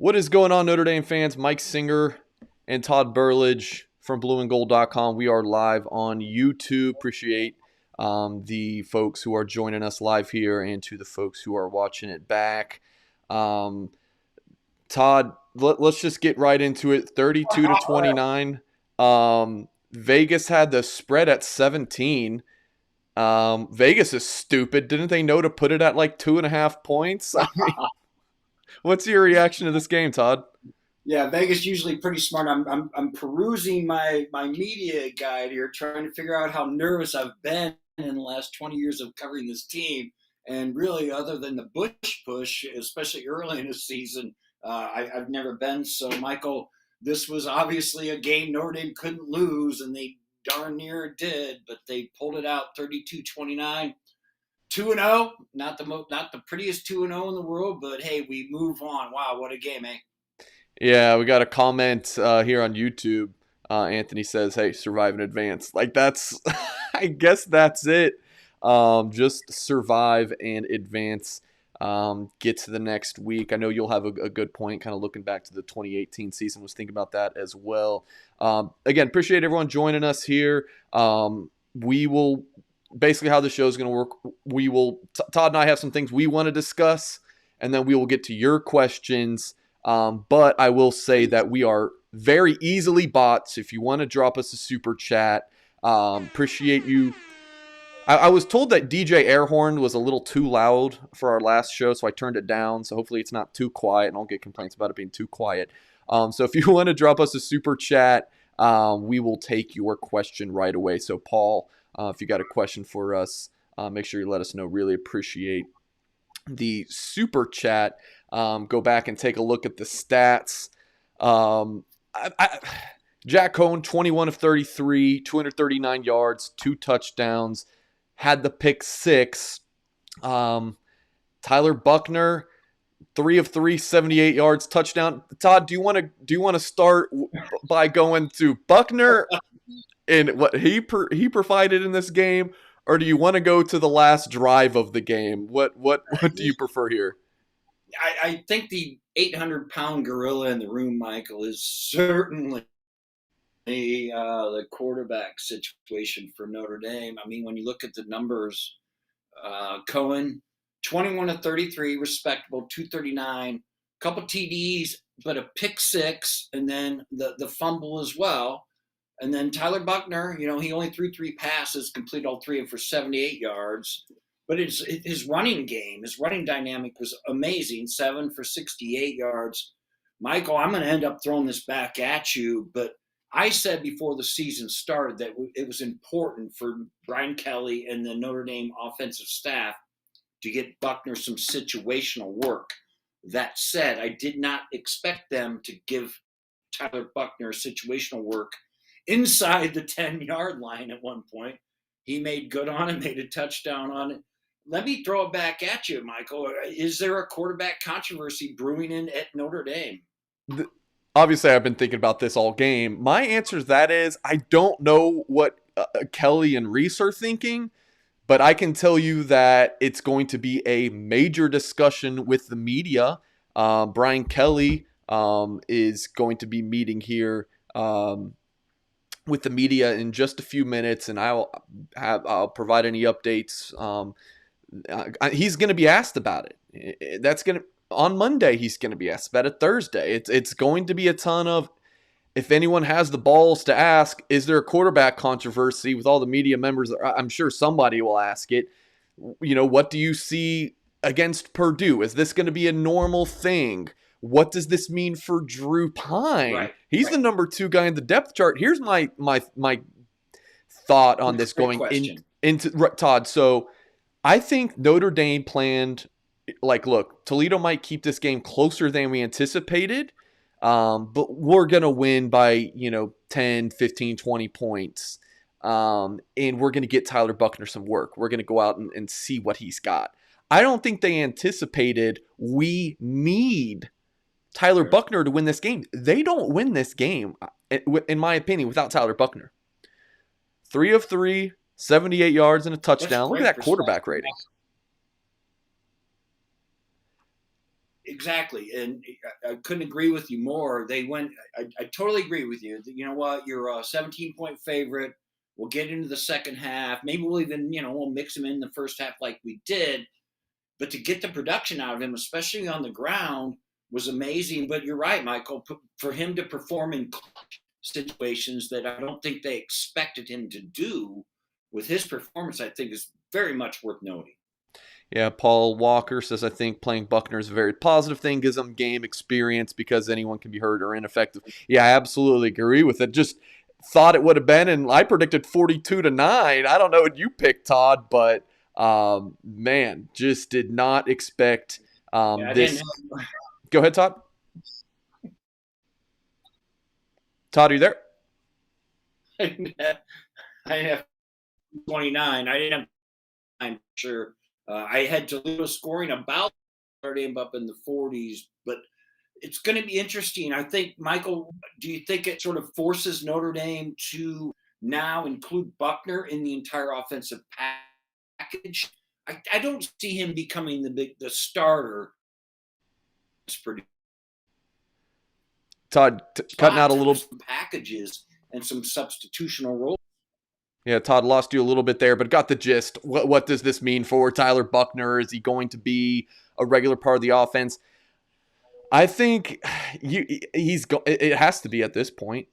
What is going on, Notre Dame fans? Mike Singer and Todd Burlage from blueandgold.com. We are live on YouTube. Appreciate the folks who are joining us live here and to the folks who are watching it back. Todd, let's just get right into it. 32 to 29. Vegas had the spread at 17. Vegas is stupid. Didn't they know to put it at like 2.5 points? I mean, what's your reaction to this game, Todd? Yeah, Vegas usually pretty smart. I'm perusing my media guide here, trying to figure out how nervous I've been in the last 20 years of covering this team. And really, other than the Bush push, especially early in the season, I've never been so. Michael, this was obviously a game Notre Dame couldn't lose, and they darn near did, but they pulled it out 32-29. 2-0, not the prettiest 2-0 in the world, but hey, we move on. Wow, what a game, eh? Yeah, we got a comment here on YouTube. Anthony says, "Hey, survive in advance." Like that's, I guess that's it. Just survive and advance. Get to the next week. I know you'll have a good point, kind of looking back to the 2018 season. Was thinking about that as well. Again, appreciate everyone joining us here. We will basically how the show is going to work. We will Todd and I have some things we want to discuss, and then we will get to your questions. But I will say that we are very easily bots. If you want to drop us a super chat, appreciate you. I was told that DJ Airhorn was a little too loud for our last show, so I turned it down. So hopefully it's not too quiet, and I'll get complaints about it being too quiet. So if you want to drop us a super chat, we will take your question right away. So Paul, if you got a question for us, make sure you let us know. Really appreciate the super chat. Go back and take a look at the stats. Jack Cohn, 21 of 33, 239 yards, 2 touchdowns, had the pick 6. Tyler Buckner, 3 of 3, 78 yards, touchdown. Todd, do you want to start by going to Buckner and what he provided in this game, or do you want to go to the last drive of the game? What do you prefer here? I think the 800-pound gorilla in the room, Michael, is certainly the quarterback situation for Notre Dame. I mean, when you look at the numbers, Cohen, 21 of 33, respectable, 239, couple TDs, but a pick 6, and then the fumble as well. And then Tyler Buckner, he only threw 3 passes, completed all 3 of them for 78 yards. But his running game, his running dynamic was amazing, 7 for 68 yards. Michael, I'm going to end up throwing this back at you, but I said before the season started that it was important for Brian Kelly and the Notre Dame offensive staff to get Buckner some situational work. That said, I did not expect them to give Tyler Buckner situational work inside the 10-yard line at one point. He made good on it, made a touchdown on it. Let me throw it back at you, Michael. Is there a quarterback controversy brewing at Notre Dame? Obviously, I've been thinking about this all game. My answer to that is I don't know what Kelly and Reese are thinking, but I can tell you that it's going to be a major discussion with the media. Brian Kelly is going to be meeting here with the media in just a few minutes, and I'll provide any updates. He's going to be asked about it. That's going to on Monday. He's going to be asked about it Thursday. It's going to be a ton of. If anyone has the balls to ask, is there a quarterback controversy with all the media members? I'm sure somebody will ask it. What do you see against Purdue? Is this going to be a normal thing? What does this mean for Drew Pine? Right, He's the number 2 guy in the depth chart. Here's my thought on this going into Todd. So I think Notre Dame planned, look, Toledo might keep this game closer than we anticipated, but we're going to win by, 10, 15, 20 points, and we're going to get Tyler Buckner some work. We're going to go out and see what he's got. I don't think they anticipated we need Tyler Buckner to win this game. They don't win this game, in my opinion, without Tyler Buckner. 3 of 3, 78 yards and a touchdown. Look at that quarterback rating. exactly, and I couldn't agree with you more. They went. I totally agree with you. You know what? You're a 17-point favorite. We'll get into the second half. Maybe we'll even, we'll mix him in the first half like we did. But to get the production out of him, especially on the ground, was amazing. But you're right, Michael. For him to perform in situations that I don't think they expected him to do with his performance, I think is very much worth noting. Yeah, Paul Walker says, I think playing Buckner is a very positive thing, gives them game experience because anyone can be hurt or ineffective. Yeah, I absolutely agree with it. Just thought it would have been, and I predicted 42-9. I don't know what you picked, Todd, but man, just did not expect Yeah, I this. didn't. Go ahead, Todd. Todd, are you there? I didn't have 29. I didn't have. I'm sure. I had Toledo scoring about Notre Dame up in the 40s, but it's going to be interesting. I think, Michael, do you think it sort of forces Notre Dame to now include Buckner in the entire offensive package? I don't see him becoming the starter. It's pretty Todd, cutting out a spots and little. some packages and some substitutional roles. Yeah, Todd, lost you a little bit there, but got the gist. What does this mean for Tyler Buckner? Is he going to be a regular part of the offense? I think it has to be at this point.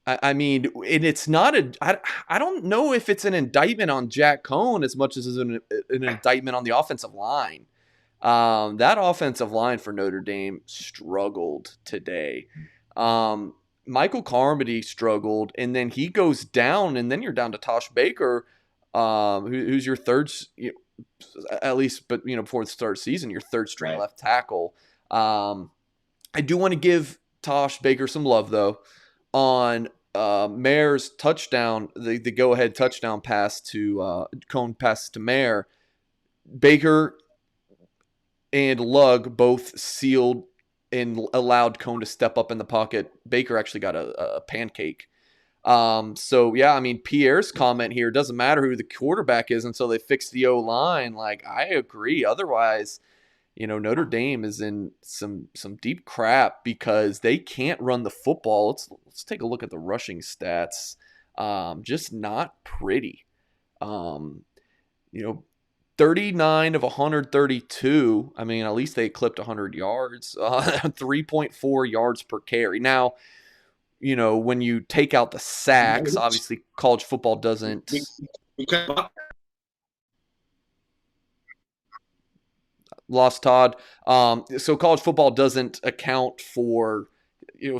I mean, and it's not I don't know if it's an indictment on Jack Cohn as much as an indictment on the offensive line. That offensive line for Notre Dame struggled today. Michael Carmody struggled, and then he goes down, and then you're down to Tosh Baker, who's your third, at least, but before the start of the season, your third string Right. left tackle. I do want to give Tosh Baker some love though on Mayer's touchdown, the go ahead touchdown pass to Cone pass to Mayer. Baker and Lugg both sealed and allowed Cone to step up in the pocket. Baker actually got a pancake. So yeah, I mean, Pierre's comment here, doesn't matter who the quarterback is until they fix the O-line. Like, I agree. Otherwise, Notre Dame is in some deep crap because they can't run the football. Let's take a look at the rushing stats. Just not pretty. 39 of 132. I mean, at least they clipped 100 yards. 3.4 yards per carry. Now, when you take out the sacks, obviously college football doesn't. Lost Todd. So college football doesn't account for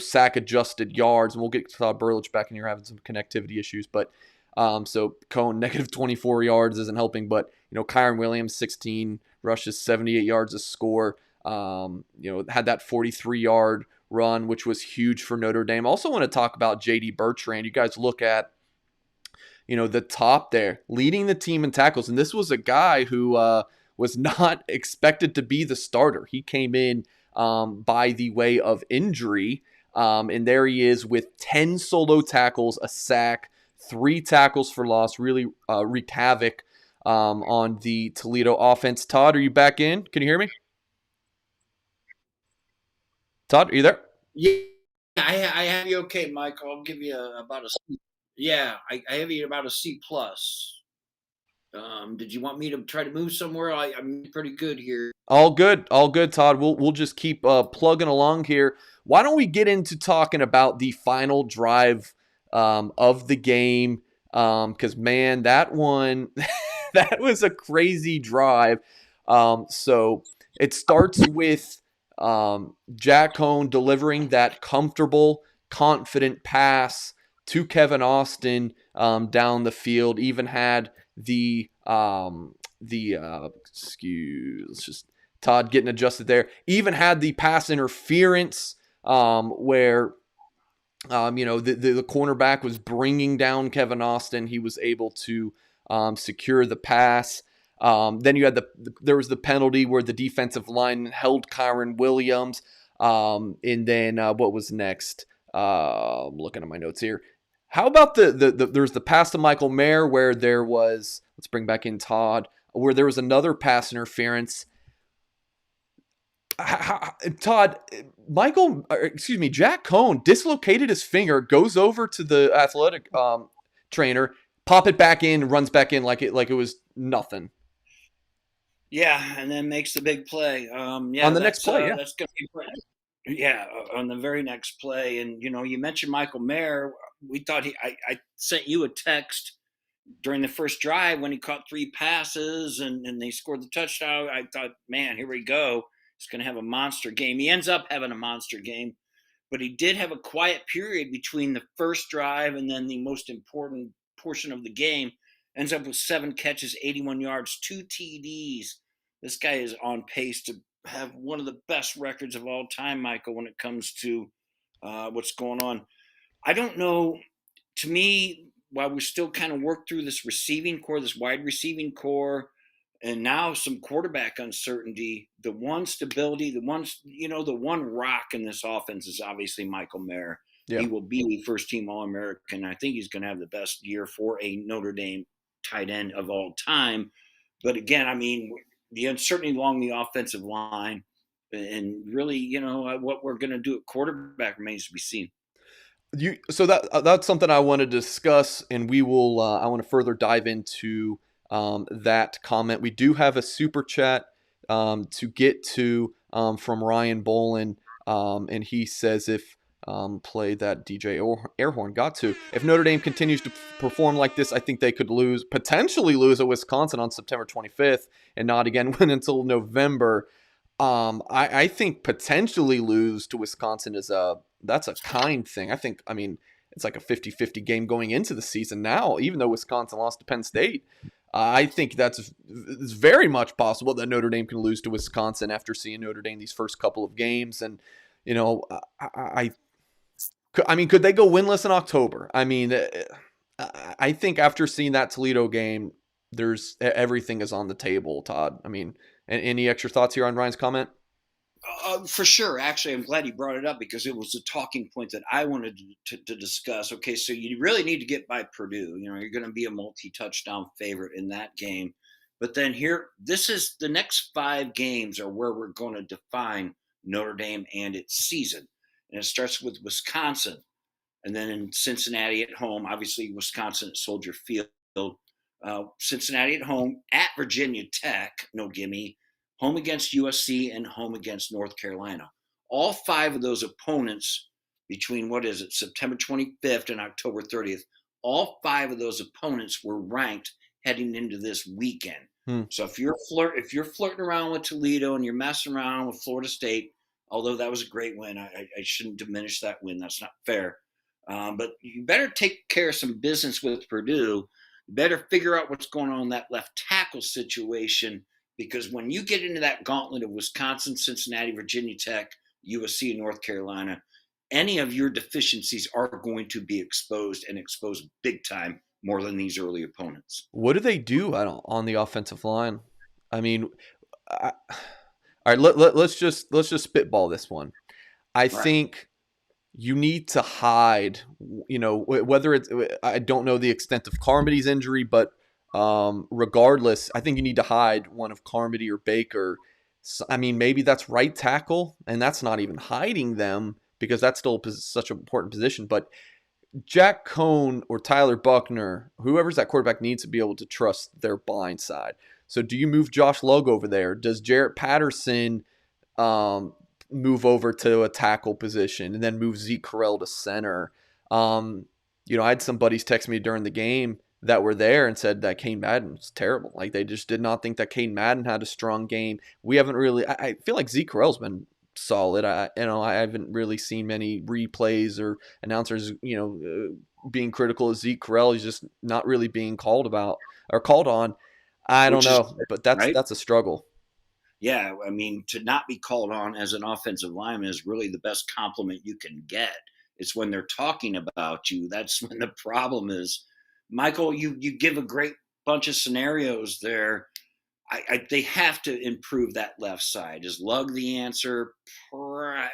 sack adjusted yards, and we'll get Todd Burlage back in here having some connectivity issues. But so Cohen negative 24 yards isn't helping, but Kyron Williams 16 rushes, 78 yards a score. Had that 43-yard run, which was huge for Notre Dame. Also want to talk about J.D. Bertrand. You guys look at the top there, leading the team in tackles, and this was a guy who was not expected to be the starter. He came in by the way of injury, and there he is with 10 solo tackles, a sack, 3 tackles for loss, really wreaked havoc on the Toledo offense. Todd, are you back in? Can you hear me? Todd, are you there? Yeah, I have you okay, Michael. I'll give you about a C. Yeah, I have you about a C plus. Did you want me to try to move somewhere? I'm pretty good here. All good, Todd. We'll just keep plugging along here. Why don't we get into talking about the final drive of the game? Because man, that one, that was a crazy drive. So it starts with Jack Cohn delivering that comfortable, confident pass to Kevin Austin down the field. Even had the let's just Todd getting adjusted there. Even had the pass interference where the cornerback was bringing down Kevin Austin. He was able to secure the pass. Then you had there was the penalty where the defensive line held Kyron Williams. And then what was next? I'm looking at my notes here. How about there's the pass to Michael Mayer where there was, let's bring back in Todd, where there was another pass interference. Todd, excuse me, Jack Cohn dislocated his finger, goes over to the athletic trainer, pop it back in, runs back in like it was nothing. Yeah, and then makes the big play. On Yeah, the next play, yeah. that's gonna be yeah, on the very next play. And you mentioned Michael Mayer. We thought I sent you a text during the first drive when he caught three passes and they scored the touchdown. I thought, man, here we go. He's going to have a monster game. He ends up having a monster game, but he did have a quiet period between the first drive and then the most important portion of the game. Ends up with 7 catches, 81 yards, 2 TDs. This guy is on pace to have one of the best records of all time, Michael, when it comes to what's going on. I don't know. To me, while we still kind of work through this receiving core, this wide receiving core, and now some quarterback uncertainty, the one stability, the one rock in this offense is obviously Michael Mayer. Yeah. He will be first team All American. I think he's going to have the best year for a Notre Dame tight end of all time. But again, I mean, the uncertainty along the offensive line and really, what we're going to do at quarterback remains to be seen. So that's something I want to discuss, and we will. I want to further dive into that comment. We do have a super chat to get to from Ryan Bolin, and he says if play that DJ Airhorn got to. If Notre Dame continues to perform like this, I think they could potentially lose at Wisconsin on September 25th, and not again win until November. I think potentially lose to Wisconsin that's a kind thing. I mean, it's like a 50-50 game going into the season now, even though Wisconsin lost to Penn State. I think it's very much possible that Notre Dame can lose to Wisconsin after seeing Notre Dame these first couple of games. And, I mean, could they go winless in October? I mean, I think after seeing that Toledo game, everything is on the table, Todd. I mean, any extra thoughts here on Ryan's comment? For sure. Actually, I'm glad you brought it up because it was a talking point that I wanted to discuss. Okay, so you really need to get by Purdue. You're going to be a multi-touchdown favorite in that game. But then the next 5 games are where we're going to define Notre Dame and its season. And it starts with Wisconsin. And then in Cincinnati at home, obviously Wisconsin at Soldier Field. Cincinnati at home, at Virginia Tech, no gimme, home against USC, and home against North Carolina. All 5 of those opponents between, September 25th and October 30th, all 5 of those opponents were ranked heading into this weekend. So if you're flirting around with Toledo and you're messing around with Florida State, although that was a great win, I shouldn't diminish that win. That's not fair. But you better take care of some business with Purdue. You better figure out what's going on in that left tackle situation, because when you get into that gauntlet of Wisconsin, Cincinnati, Virginia Tech, USC, and North Carolina, any of your deficiencies are going to be exposed, and exposed big time, more than these early opponents. What do they do on the offensive line? I mean, all right, let's just spitball this one. I think you need to hide, whether it's, I don't know the extent of Carmody's injury, but regardless, I think you need to hide one of Carmody or Baker. So, I mean, maybe that's right tackle, and that's not even hiding them because that's still such an important position. But Jack Cohn or Tyler Buckner, whoever's that quarterback, needs to be able to trust their blind side. So do you move Josh Lugg over there? Does Jarrett Patterson move over to a tackle position and then move Zeke Correll to center? I had some buddies text me during the game that were there and said that Kane Madden was terrible. Like, they just did not think that Kane Madden had a strong game. We haven't really. I feel like Zeke Correll's been solid. I haven't really seen many replays or announcers, being critical of Zeke Correll. He's just not really being called on. I don't know, but that's a struggle. Yeah, I mean, to not be called on as an offensive lineman is really the best compliment you can get. It's when they're talking about you. That's when the problem is. Michael, you give a great bunch of scenarios there. They have to improve that left side. Is Lugg the answer? I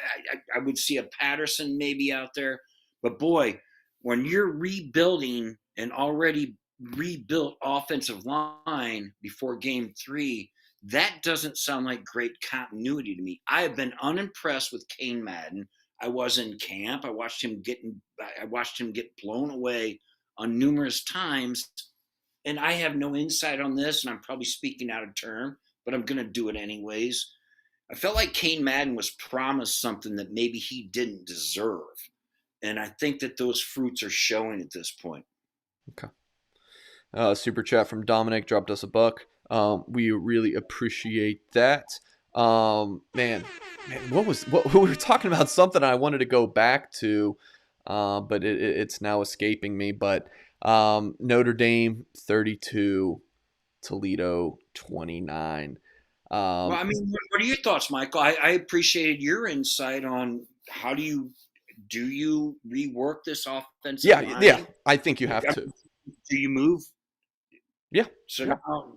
would see a Patterson maybe out there. But boy, when you're rebuilding an already rebuilt offensive line before game 3, That doesn't sound like great continuity to me. I have been unimpressed with Kane Madden. I was in camp. I watched him get blown away on numerous times, and I have no insight on this, and I'm probably speaking out of turn, but I'm going to do it anyways. I felt like Kane Madden was promised something that maybe he didn't deserve, and I think that those fruits are showing at this point. Okay. Super chat from Dominic dropped us a buck. We really appreciate that. Man, what we were talking about something I wanted to go back to, but it's now escaping me. But Notre Dame 32, Toledo 29. Well, I mean, what are your thoughts, Michael? I appreciated your insight on how do you rework this offensive Yeah, line? I think you have to. Do you move? Yeah, So yeah. now,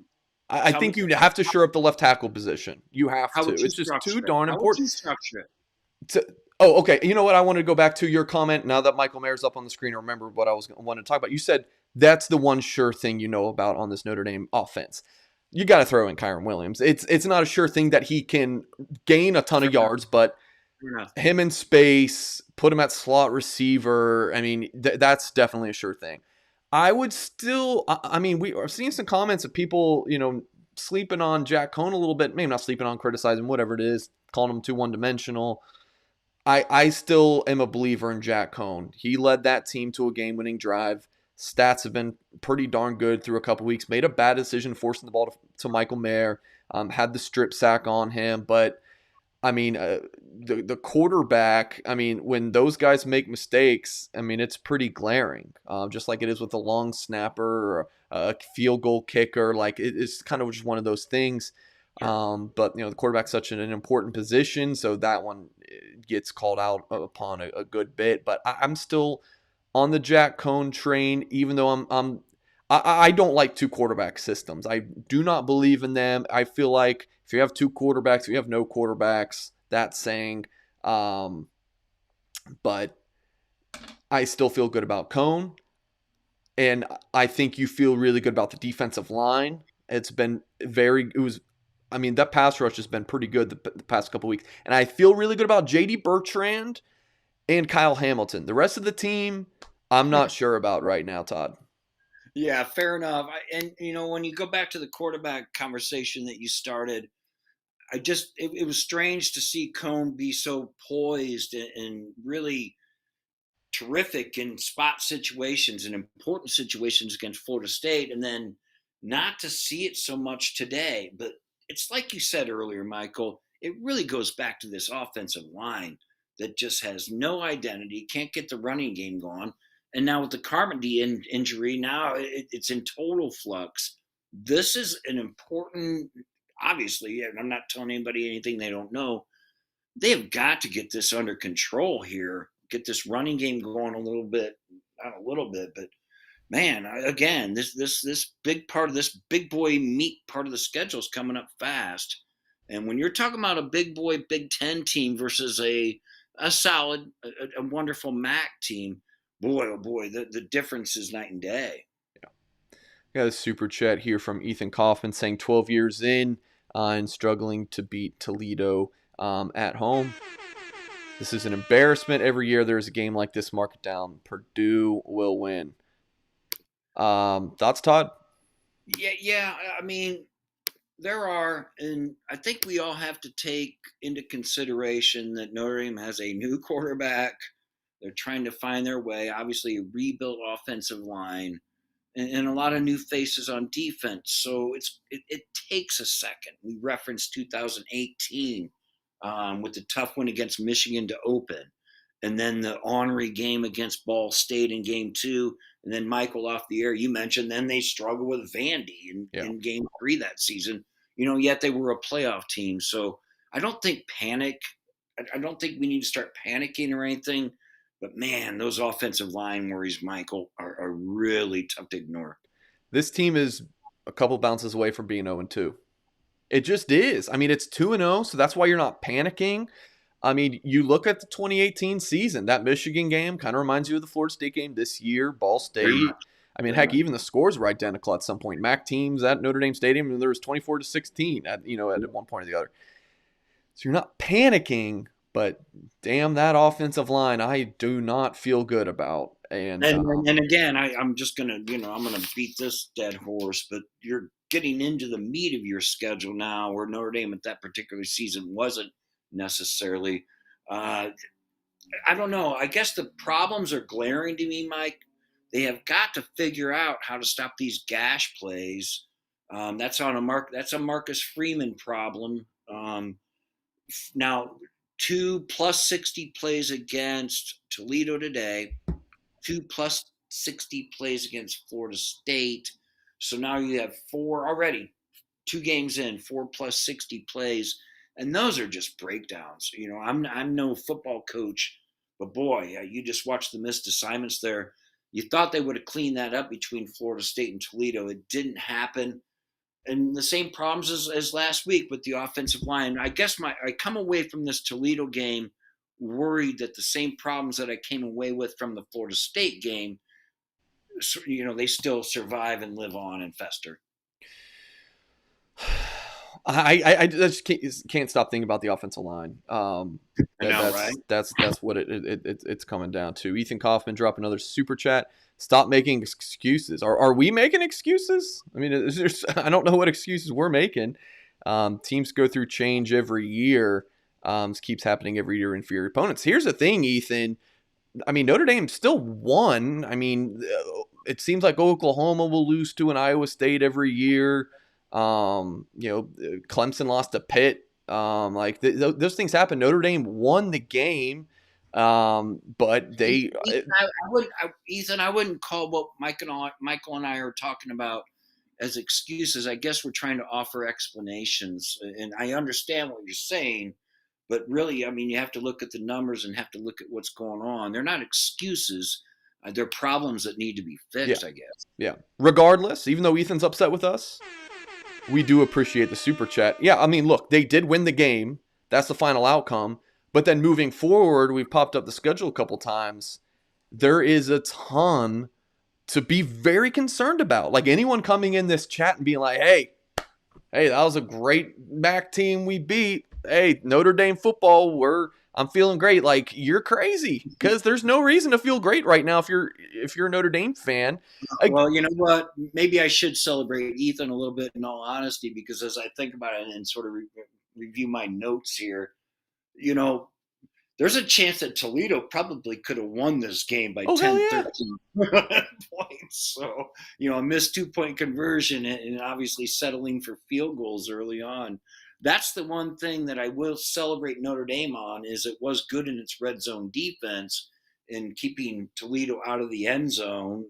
I tell think me, you have to shore up the left tackle position. You have how to. would you It's just too structure it? darn How would important. you structure it? Oh, okay. You know what? I wanted to go back to your comment now that Michael Mayer's up on the screen. I remember what I wanted to talk about. You said that's the one sure thing you know about on this Notre Dame offense. You got to throw in Kyron Williams. It's not a sure thing that he can gain a ton Fair of enough. yards, but Fair enough. him in space, put him at slot receiver. I mean, that's definitely a sure thing. I would still. I mean, we are seeing some comments of people, sleeping on Jack Cohn a little bit. Maybe not sleeping on, criticizing, whatever it is, calling him too one-dimensional. I still am a believer in Jack Cohn. He led that team to a game-winning drive. Stats have been pretty darn good through a couple weeks. Made a bad decision forcing the ball to Michael Mayer. Had the strip sack on him. But, I mean, the quarterback, I mean, when those guys make mistakes, I mean, it's pretty glaring. Just like it is with a long snapper or a field goal kicker. Like, it's kind of just one of those things. Sure. But the quarterback's such an important position, so that one gets called out upon a good bit. But I'm still on the Jack Cohn train, even though I don't like two quarterback systems. I do not believe in them. I feel like if you have two quarterbacks, you have no quarterbacks. That's saying, but I still feel good about Cohn, and I think you feel really good about the defensive line. It's been I mean, that pass rush has been pretty good the past couple weeks. And I feel really good about J.D. Bertrand and Kyle Hamilton. The rest of the team, I'm not sure about right now, Todd. Yeah, fair enough. And when you go back to the quarterback conversation that you started, it was strange to see Cohn be so poised and really terrific in spot situations and important situations against Florida State, and then not to see it so much today. But it's like you said earlier, Michael, it really goes back to this offensive line that just has no identity, can't get the running game going. And now with the Carmody injury, now it's in total flux. This is an important, obviously, and I'm not telling anybody anything they don't know. They have got to get this under control here, get this running game going a little bit, not a little bit, but man, again, this big part of this big boy meat part of the schedule is coming up fast. And when you're talking about a big boy Big Ten team versus a solid, a wonderful MAC team, boy, oh boy, the difference is night and day. Got a super chat here from Ethan Kaufman saying 12 years in and struggling to beat Toledo at home. This is an embarrassment. Every year there's a game like this. Mark it down. Purdue will win. Thoughts, Todd? Yeah. I mean, there are, and I think we all have to take into consideration that Notre Dame has a new quarterback. They're trying to find their way. Obviously, a rebuilt offensive line and a lot of new faces on defense. So it takes a second. We referenced 2018 with the tough win against Michigan to open, and then the ornery game against Ball State in game 2. And then Michael off the air, you mentioned, then they struggled with Vandy in game 3 that season. Yet they were a playoff team. So I don't think I don't think we need to start panicking or anything. But man, those offensive line worries, Michael, are really tough to ignore. This team is a couple bounces away from being 0-2. It just is. I mean, it's 2-0, so that's why you're not panicking. I mean, you look at the 2018 season, that Michigan game kind of reminds you of the Florida State game this year, Ball State. I mean, heck, even the scores were identical at some point. MAC teams at Notre Dame Stadium, and there was 24-16 at one point or the other. So you're not panicking, but damn, that offensive line, I do not feel good about. And again, I'm just gonna I'm gonna beat this dead horse, but you're getting into the meat of your schedule now, where Notre Dame at that particular season wasn't necessarily. I don't know. I guess the problems are glaring to me, Mike. They have got to figure out how to stop these gash plays. That's a Marcus Freeman problem. Now, 2 +60 plays against Toledo today, 2 +60 plays against Florida State. So now you have four already, 2 games in, 4 +60 plays, and those are just breakdowns. I'm no football coach, but boy, you just watch the missed assignments there. You thought they would have cleaned that up between Florida State and Toledo. It didn't happen. And the same problems as last week with the offensive line. I guess I come away from this Toledo game worried that the same problems that I came away with from the Florida State game, they still survive and live on and fester. I just can't stop thinking about the offensive line. I know, right? That's what it's coming down to. Ethan Kaufman dropped another super chat. Stop making excuses. Are we making excuses? I mean, I don't know what excuses we're making. Teams go through change every year. This keeps happening every year. Inferior opponents. Here's the thing, Ethan. I mean, Notre Dame still won. I mean, it seems like Oklahoma will lose to an Iowa State every year. Clemson lost to Pitt. Those things happen. Notre Dame won the game, but they. Ethan, I wouldn't call what Michael and I are talking about as excuses. I guess we're trying to offer explanations, and I understand what you're saying, but really, I mean, you have to look at the numbers and have to look at what's going on. They're not excuses. They're problems that need to be fixed, Yeah. I guess. Yeah. Regardless, even though Ethan's upset with us, we do appreciate the super chat. Yeah, I mean, look, they did win the game. That's the final outcome. But then moving forward, we've popped up the schedule a couple times. There is a ton to be very concerned about. Like anyone coming in this chat and being like, hey, that was a great MAC team we beat. Hey, Notre Dame football, I'm feeling great. Like, you're crazy, because there's no reason to feel great right now if you're a Notre Dame fan. Well, you know what? Maybe I should celebrate Ethan a little bit, in all honesty, because as I think about it and sort of review my notes here, there's a chance that Toledo probably could have won this game by 13 points. So, a missed 2-point conversion and obviously settling for field goals early on. That's the one thing that I will celebrate Notre Dame on, is it was good in its red zone defense in keeping Toledo out of the end zone.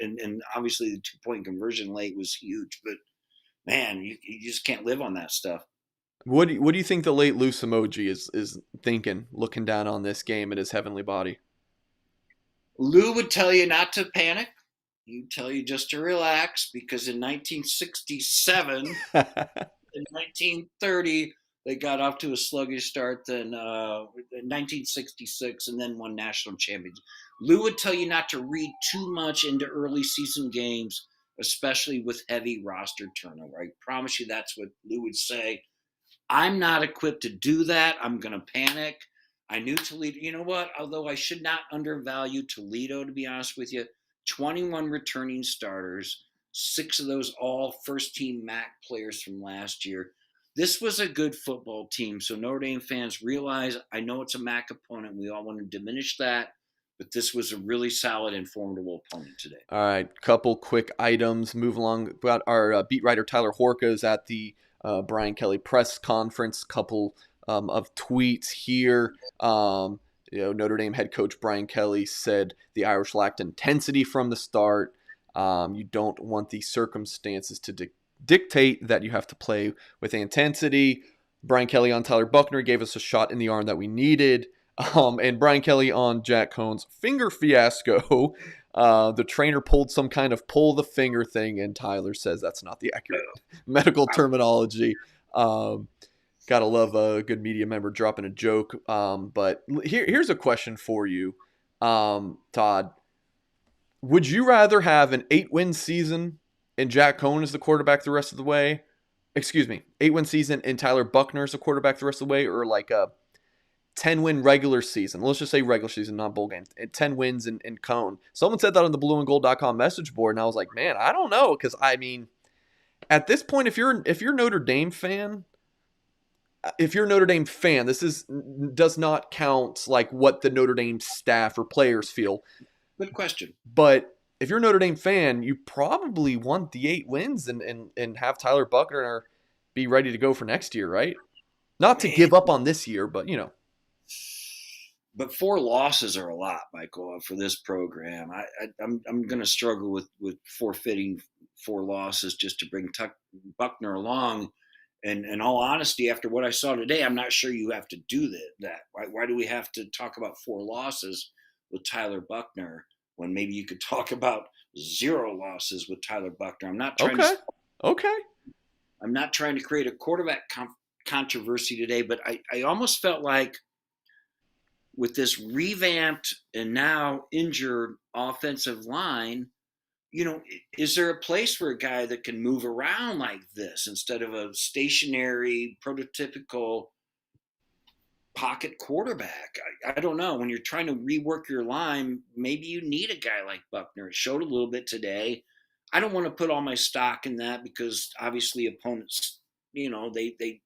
And obviously the 2-point conversion late was huge. But, man, you just can't live on that stuff. What do you think the late loose emoji is thinking, looking down on this game at his heavenly body? Lou would tell you not to panic. He'd tell you just to relax, because in 1967, in 1930, they got off to a sluggish start. Then in 1966, and then won national championship. Lou would tell you not to read too much into early season games, especially with heavy roster turnover. I promise you that's what Lou would say. I'm not equipped to do that. I'm going to panic. I knew Toledo. You know what? Although I should not undervalue Toledo, to be honest with you, 21 returning starters, 6 of those all first-team MAC players from last year. This was a good football team. So Notre Dame fans realize, I know it's a MAC opponent. We all want to diminish that. But this was a really solid and formidable opponent today. All right, couple quick items. Move along. We got our beat writer Tyler Horka is at the Brian Kelly press conference. Couple of tweets here. Notre Dame head coach Brian Kelly said the Irish lacked intensity from the start. You don't want the circumstances to dictate that you have to play with intensity. Brian Kelly on Tyler Buckner gave us a shot in the arm that we needed. And Brian Kelly on Jack Cohn's finger fiasco. The trainer pulled some kind of pull the finger thing, and Tyler says that's not the accurate medical terminology. Gotta love a good media member dropping a joke. But here's a question for you, Todd. Would you rather have an 8-win season and Jack Cohn is the quarterback the rest of the way? Excuse me, 8-win season and Tyler Buckner is the quarterback the rest of the way, or like a 10-win regular season? Let's just say regular season, not bowl games. And 10 wins in Cohn. Someone said that on the blueandgold.com message board, and I was like, man, I don't know, because I mean, at this point, if you're Notre Dame fan, this does not count like what the Notre Dame staff or players feel. Good question. But if you're a Notre Dame fan, you probably want the 8 wins and have Tyler Buckner be ready to go for next year, right? Not to give up on this year, but But 4 losses are a lot, Michael, for this program. I'm going to struggle with forfeiting 4 losses just to bring Buckner along. And in all honesty, after what I saw today, I'm not sure you have to do that. Why do we have to talk about 4 losses with Tyler Buckner when maybe you could talk about 0 losses with Tyler Buckner? I'm not trying Okay. I'm not trying to create a quarterback controversy today, but I almost felt like with this revamped and now injured offensive line, is there a place for a guy that can move around like this instead of a stationary, prototypical pocket quarterback? I don't know. When you're trying to rework your line, maybe you need a guy like Buckner. It showed a little bit today. I don't want to put all my stock in that because obviously opponents, they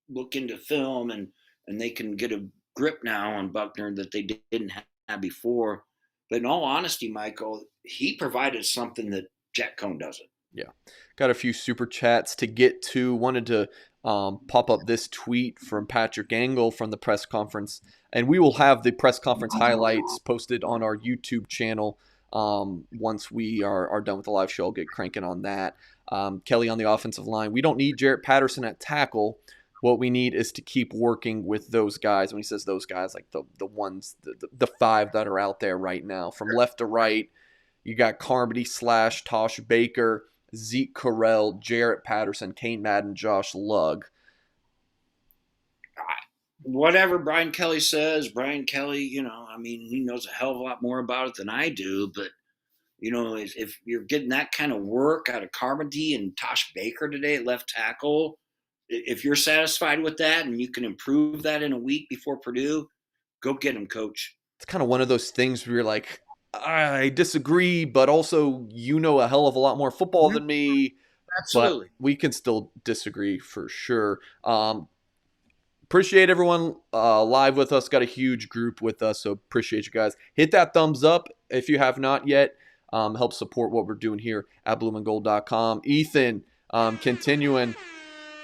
look into film and they can get a grip now on Buckner that they didn't have before. But in all honesty, Michael, he provided something that Jack Cohn doesn't. Yeah. Got a few super chats to get to. Wanted to pop up this tweet from Patrick Angle from the press conference. And we will have the press conference highlights posted on our YouTube channel once we are done with the live show. I'll get cranking on that. Kelly on the offensive line. We don't need Jarrett Patterson at tackle. What we need is to keep working with those guys. When he says those guys, like the ones, the 5 that are out there right now. From left to right, you got Carmody / Tosh Baker, Zeke Correll, Jarrett Patterson, Kane Madden, Josh Lugg. Whatever Brian Kelly says, Brian Kelly, he knows a hell of a lot more about it than I do. But, if you're getting that kind of work out of Carmody and Tosh Baker today at left tackle, if you're satisfied with that and you can improve that in a week before Purdue, go get him, coach. It's kind of one of those things where you're like, I disagree, but also a hell of a lot more football than me. Absolutely. But we can still disagree for sure. Appreciate everyone live with us. Got a huge group with us, so appreciate you guys. Hit that thumbs up if you have not yet. Help support what we're doing here at blueandgold.com. Ethan, continuing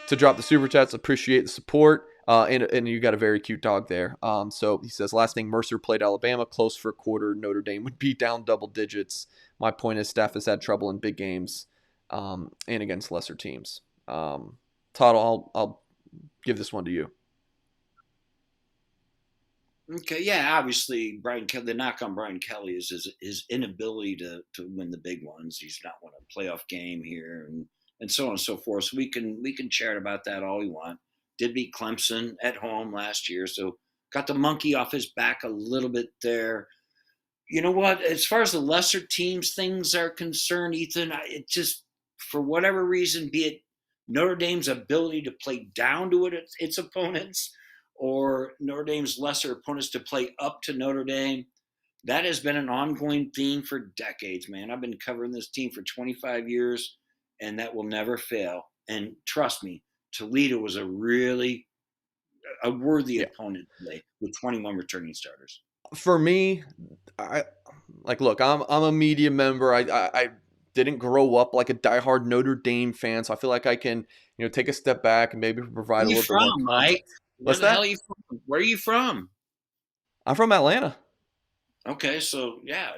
to drop the super chats. Appreciate the support. And you got a very cute dog there. So he says, last thing, Mercer played Alabama close for a quarter. Notre Dame would be down double digits. My point is staff has had trouble in big games and against lesser teams. Todd, I'll give this one to you. Okay, yeah, obviously Brian Kelly. The knock on Brian Kelly is his inability to win the big ones. He's not won a playoff game here, and so on and so forth. So we can chat about that all we want. Did beat Clemson at home last year, so got the monkey off his back a little bit there. You know what? As far as the lesser teams things are concerned, Ethan, it just for whatever reason, be it Notre Dame's ability to play down to its opponents, or Notre Dame's lesser opponents to play up to Notre Dame. That has been an ongoing theme for decades, man. I've been covering this team for 25 years, and that will never fail. And trust me, Toledo was a worthy opponent today with 21 returning starters. For me, look, I'm a media member. I didn't grow up like a diehard Notre Dame fan, so I feel like I can take a step back and maybe provide a little bit more context. Mike? What's that? Hell are you from? Where are you from? I'm from Atlanta. Okay, so yeah,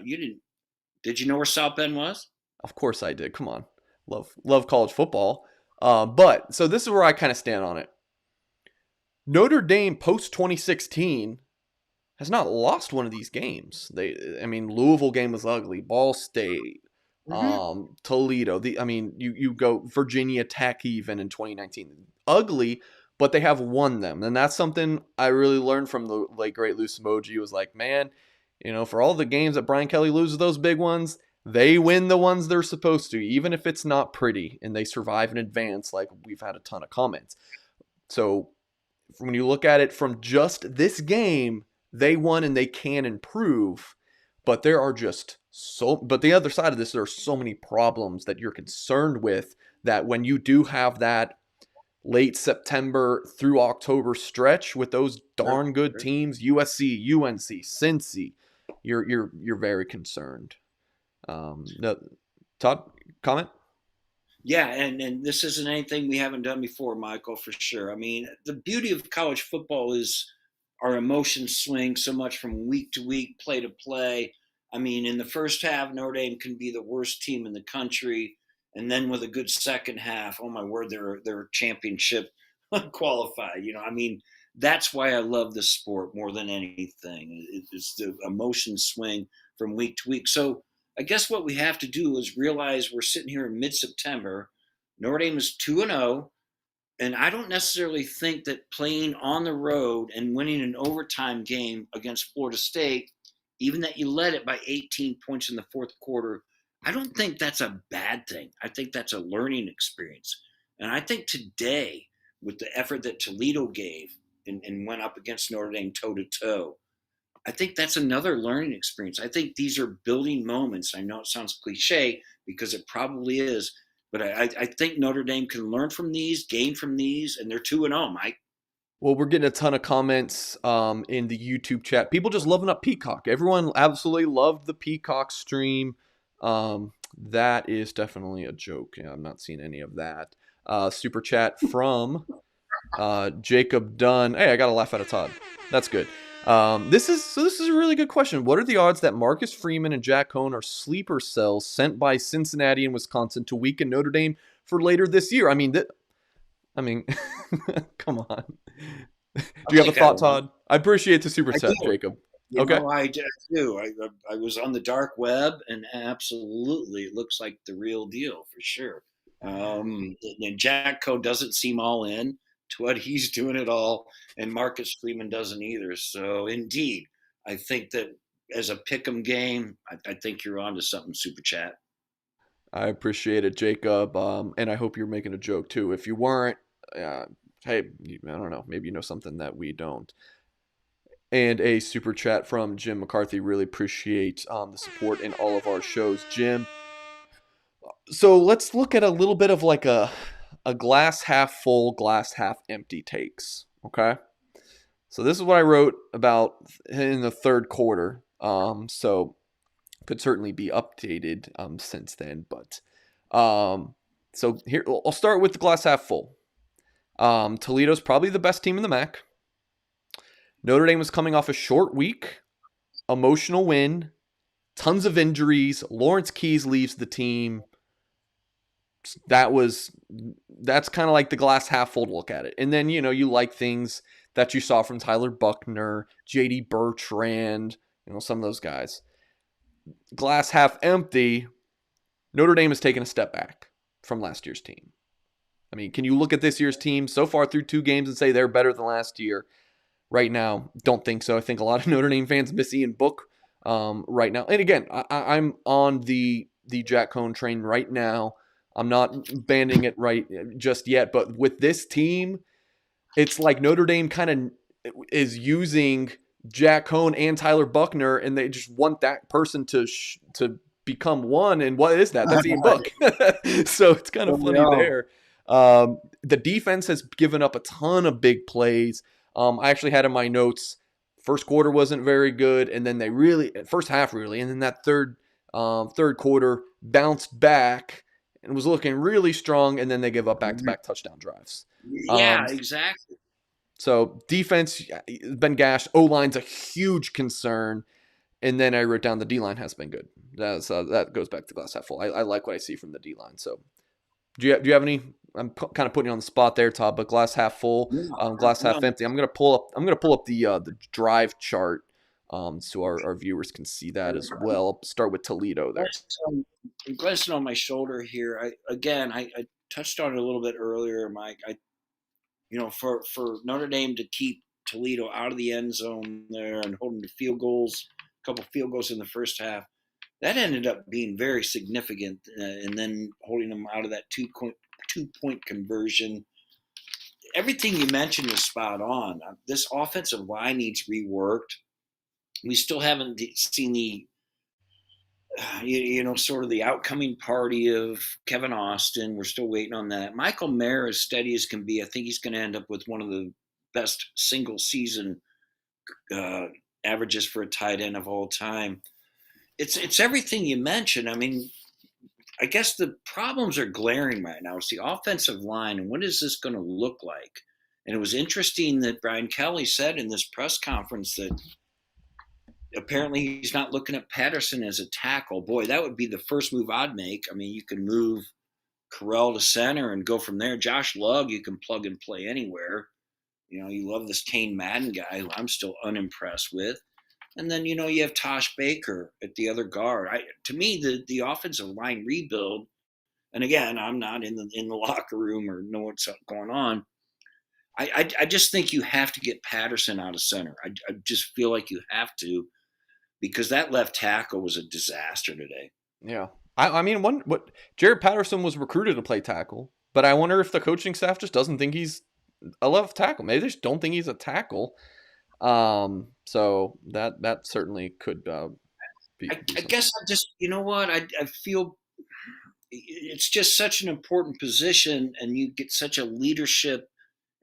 did you know where South Bend was? Of course I did. Come on. Love college football. But so this is where I kind of stand on it. Notre Dame post 2016 has not lost one of these games. Louisville game was ugly. Ball State, Toledo. You go Virginia Tech even in 2019. Ugly, but they have won them. And that's something I really learned from the late, great Lou Emoji. Was like, man, for all the games that Brian Kelly loses those big ones, They win the ones they're supposed to, even if it's not pretty, and they survive in advance. Like we've had a ton of comments. So when you look at it from just this game, they won and they can improve. But there are just so. But the other side of this, there are so many problems that you're concerned with that when you do have that late September through October stretch with those Sure, darn good sure. teams, USC, UNC, Cincy, you're very concerned. No, Todd, comment? Yeah, and this isn't anything we haven't done before, Michael, for sure. I mean, the beauty of college football is our emotions swing so much from week to week, play to play. I mean, in the first half, Notre Dame can be the worst team in the country, and then with a good second half, oh my word, they're championship qualified. I mean, that's why I love this sport more than anything. It's the emotion swing from week to week. So I guess what we have to do is realize we're sitting here in mid-September. Notre Dame is 2-0, and I don't necessarily think that playing on the road and winning an overtime game against Florida State, even that you led it by 18 points in the fourth quarter, I don't think that's a bad thing. I think that's a learning experience. And I think today, with the effort that Toledo gave and went up against Notre Dame toe to toe, I think that's another learning experience. I think these are building moments. I know it sounds cliche because it probably is, but I think Notre Dame can learn from these, gain from these, and they're 2-0, Mike. Well, we're getting a ton of comments in the YouTube chat. People just loving up Peacock. Everyone absolutely loved the Peacock stream. That is definitely a joke. Yeah, I'm not seeing any of that. Super chat from Jacob Dunn. Hey, I got a laugh out of Todd. That's good. This is a really good question. What are the odds that Marcus Freeman and Jack Cohn are sleeper cells sent by Cincinnati and Wisconsin to weaken Notre Dame for later this year? I mean, come on. Do I'll you have a take that thought, one. Todd? I appreciate the super I chat, do. Jacob. Okay. I do. I was on the dark web, and absolutely, it looks like the real deal for sure. And Jacko doesn't seem all in to what he's doing at all, and Marcus Freeman doesn't either. So, indeed, I think that as a pick'em game, I think you're onto something, Super Chat. I appreciate it, Jacob. And I hope you're making a joke too. If you weren't, uh, hey, I don't know. Maybe you know something that we don't. And a super chat from Jim McCarthy. Really appreciate the support in all of our shows, Jim. So let's look at a little bit of like a glass half full, glass half empty takes. Okay. So this is what I wrote about in the third quarter. So could certainly be updated since then, but so here I'll start with the glass half full. Toledo's probably the best team in the MAC. Notre Dame was coming off a short week, emotional win, tons of injuries. Lawrence Keys leaves the team. That's kind of like the glass half full look at it. And then, you like things that you saw from Tyler Buckner, JD Bertrand, some of those guys. Glass half empty, Notre Dame has taken a step back from last year's team. I mean, can you look at this year's team so far through 2 games and say they're better than last year? Right now, don't think so. I think a lot of Notre Dame fans miss Ian Book right now. And again, I'm on the Jack Cohn train right now. I'm not banding it right just yet. But with this team, it's like Notre Dame kind of is using Jack Cohn and Tyler Buckner, and they just want that person to become one. And what is that? That's Ian Book. So it's kind of funny there. The defense has given up a ton of big plays. I actually had in my notes, first quarter wasn't very good, and then first half really, and then that third quarter bounced back and was looking really strong, and then they give up back-to-back touchdown drives. Yeah, exactly. So defense has been gashed. O-line's a huge concern. And then I wrote down the D-line has been good. That goes back to glass half full. I like what I see from the D-line. So do you have any? I'm kind of putting you on the spot there, Todd. But glass half full, glass half empty. I'm gonna pull up the drive chart, so our viewers can see that as well. I'll start with Toledo there. Glancing on my shoulder here, I touched on it a little bit earlier, Mike. For Notre Dame to keep Toledo out of the end zone there and hold them to field goals, a couple field goals in the first half. that ended up being very significant, and then holding them out of that 2 point conversion. Everything you mentioned is spot on. This offensive line needs reworked. We still haven't seen the sort of the outcoming party of Kevin Austin. We're still waiting on that. Michael Mayer, as steady as can be, I think he's going to end up with one of the best single season uh, averages for a tight end of all time. It's everything you mentioned. I mean, I guess the problems are glaring right now. It's the offensive line, and what is this going to look like? And it was interesting that Brian Kelly said in this press conference that apparently he's not looking at Patterson as a tackle. Boy, that would be the first move I'd make. I mean, you can move Carell to center and go from there. Josh Lugg, you can plug and play anywhere. You love this Kane Madden guy who I'm still unimpressed with. And then, you have Tosh Baker at the other guard. To me, the offensive line rebuild, and again, I'm not in the locker room or know what's going on. I just think you have to get Patterson out of center. I just feel like you have to, because that left tackle was a disaster today. Yeah. I mean, what Jared Patterson was recruited to play tackle, but I wonder if the coaching staff just doesn't think he's a left tackle. Maybe they just don't think he's a tackle. So that certainly could be. I guess I just, I feel it's just such an important position, and you get such a leadership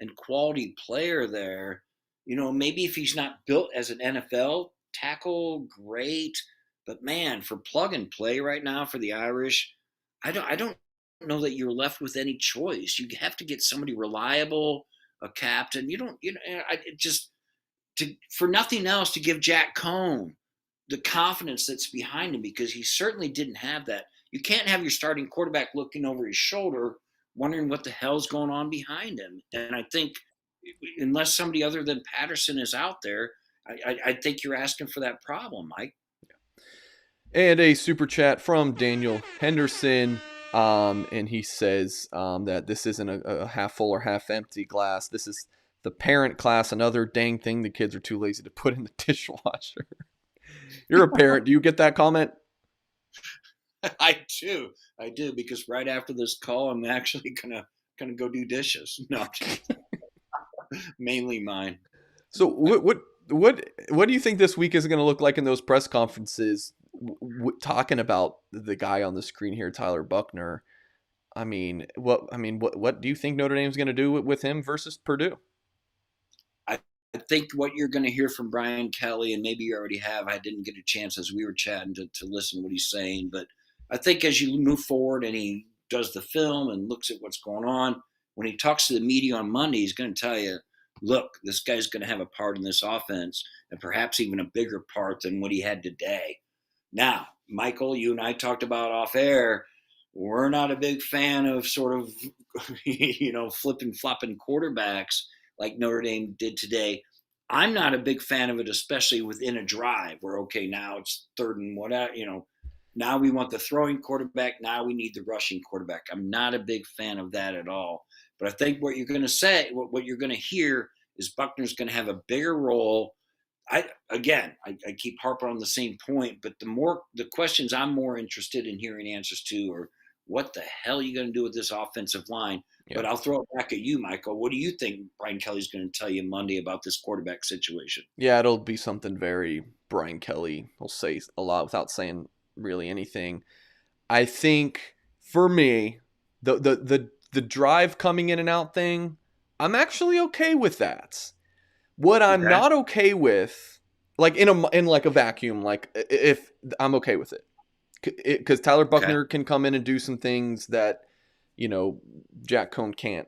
and quality player there. Maybe if he's not built as an NFL tackle, great. But man, for plug and play right now for the Irish, I don't know that you're left with any choice. You have to get somebody reliable, a captain. For nothing else, to give Jack Cohn the confidence that's behind him, because he certainly didn't have that. You can't have your starting quarterback looking over his shoulder, wondering what the hell's going on behind him. And I think unless somebody other than Patterson is out there, I think you're asking for that problem, Mike. And a super chat from Daniel Henderson. And he says that this isn't a half full or half empty glass. This is the parent class. Another dang thing the kids are too lazy to put in the dishwasher. You're a parent. Do you get that comment? I do, because right after this call, I'm actually gonna go do dishes. No, mainly mine. So what do you think this week is going to look like in those press conferences? Talking about the guy on the screen here, Tyler Buckner. What do you think Notre Dame's going to do with him versus Purdue? I think what you're going to hear from Brian Kelly, and maybe you already have, I didn't get a chance as we were chatting to listen to what he's saying, but I think as you move forward and he does the film and looks at what's going on, when he talks to the media on Monday, he's going to tell you, look, this guy's going to have a part in this offense, and perhaps even a bigger part than what he had today. Now, Michael, you and I talked about off air, we're not a big fan of sort of, flipping, flopping quarterbacks like Notre Dame did today. I'm not a big fan of it, especially within a drive where, okay, now it's third and whatever, now we want the throwing quarterback. Now we need the rushing quarterback. I'm not a big fan of that at all. But I think what you're going to say, what you're going to hear is Buckner's going to have a bigger role. I keep harping on the same point, but the questions I'm more interested in hearing answers to are, what the hell are you going to do with this offensive line? Yeah. But I'll throw it back at you, Michael. What do you think Brian Kelly's going to tell you Monday about this quarterback situation? Yeah, it'll be something very Brian Kelly. He'll say a lot without saying really anything. I think for me, the drive coming in and out thing, I'm actually okay with that. What I'm not okay with, like in like a vacuum, like if I'm okay with it, because Tyler Buckner can come in and do some things that Jack Cohn can't.